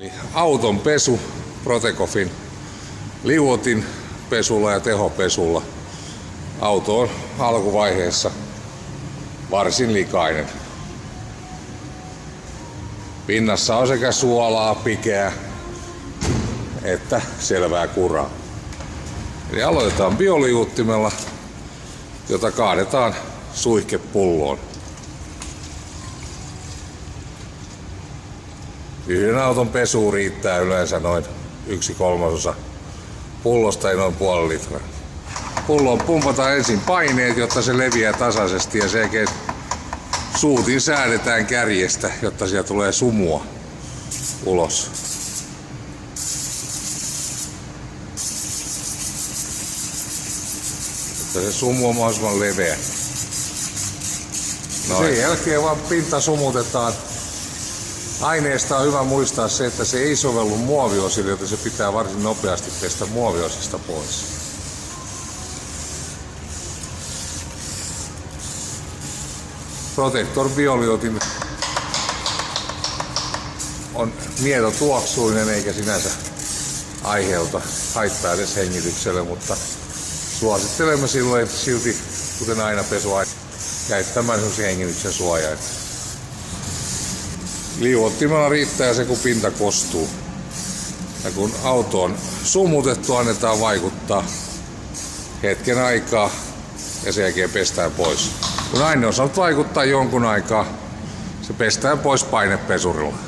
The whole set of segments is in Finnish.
Eli auton pesu Protecofin liuotin pesulla ja tehopesulla. Auto on alkuvaiheessa varsin likainen. Pinnassa on sekä suolaa, pikeä että selvää kuraa. Eli aloitetaan bioliuuttimella, jota kaadetaan suihkepulloon. Yhden auton pesuun riittää yleensä noin 1/3 pullosta, ei noin puoli litraa. Pulloon pumpataan ensin paineet, jotta se leviää tasaisesti, ja sen jälkeen suutin säädetään kärjestä, jotta sieltä tulee sumua ulos. Jotta se sumu on mahdollisimman leveä. Sen jälkeen vaan pinta sumutetaan. Aineesta on hyvä muistaa se, että se ei sovellu muoviosille, joten se pitää varsin nopeasti pestä muoviosista pois. Protector bioliuotin on mietotuoksuinen eikä sinänsä aiheuta haittaa edes hengitykselle, mutta suosittelemme silti, kuten aina pesuaineita, käyttämään sellaisia hengityksen suojaimia. Liuottimella riittää se, kun pinta kostuu. Ja kun auto on sumutettu, annetaan vaikuttaa hetken aikaa ja sen jälkeen pestään pois. Kun aine on saanut vaikuttaa jonkun aikaa, se pestään pois painepesurilla.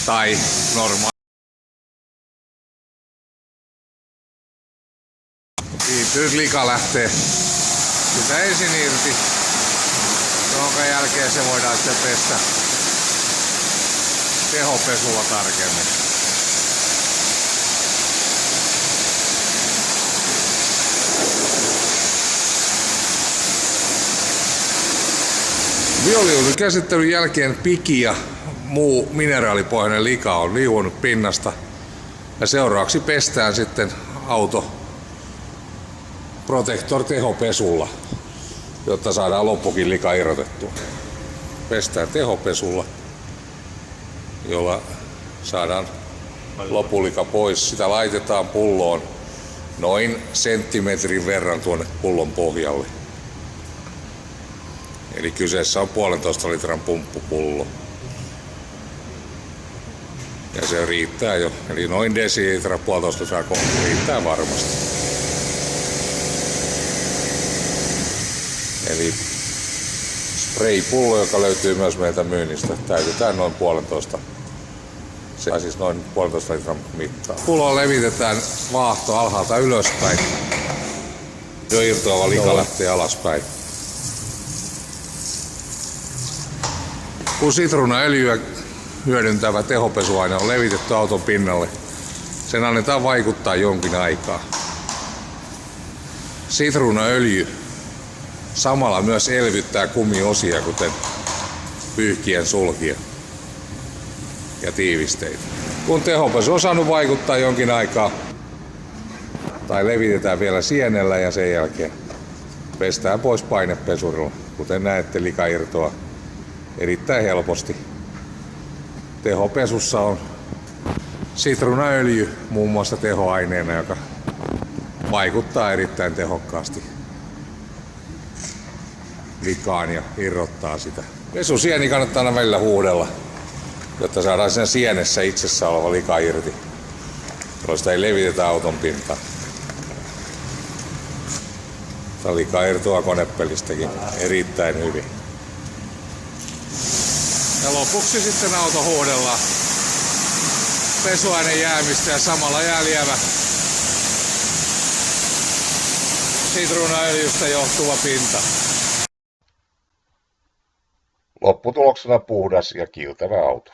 Tai normaali. Kiintynyt lika lähtee sitä ensin irti, jonka jälkeen se voidaan sitten pestä tehopesulla tarkemmin. Bioliuotin käsittelyn jälkeen piki ja muu mineraalipohjainen lika on liuunut pinnasta, ja seuraavaksi pestään sitten auto Protector tehopesulla, jotta saadaan loppukin lika irrotettua. Pestään tehopesulla, jolla saadaan loppulika pois. Sitä laitetaan pulloon noin senttimetrin verran tuonne pullon pohjalle. Eli kyseessä on 1,5 litran pumppupullo. Ja se riittää jo, eli noin desilitra, 1,5 litraa riittää varmasti. Eli spraypullo, joka löytyy myös meiltä myynnistä, täytetään noin 1,5, siis noin 1,5 litran mittaa. Pulloon levitetään vaahto alhaalta ylöspäin. Jo irtoava lika lähtee alaspäin. Kun sitruunaöljyä hyödyntävä tehopesuaine on levitetty auton pinnalle, sen annetaan vaikuttaa jonkin aikaa. Sitruunaöljy samalla myös elvyttää kumiosia, kuten pyyhkien sulkia ja tiivisteitä. Kun tehopesu on saanut vaikuttaa jonkin aikaa, tai levitetään vielä sienellä ja sen jälkeen pestään pois painepesurilla. Kuten näette, lika irtoaa erittäin helposti. Tehopesussa on sitruunaöljy muun muassa tehoaineena, joka vaikuttaa erittäin tehokkaasti likaan ja irrottaa sitä. Pesusieni kannattaa aina välillä huudella, jotta saadaan siinä sienessä itsessä oleva lika irti, jolloin sitä ei levitetä auton pintaan. Tämä lika irtoaa konepelistäkin erittäin hyvin. Ja lopuksi sitten auto huudellaan pesuaineen jäämistä ja samalla jää lievä sitruunaöljystä johtuva pinta. Lopputuloksena puhdas ja kiiltävä auto.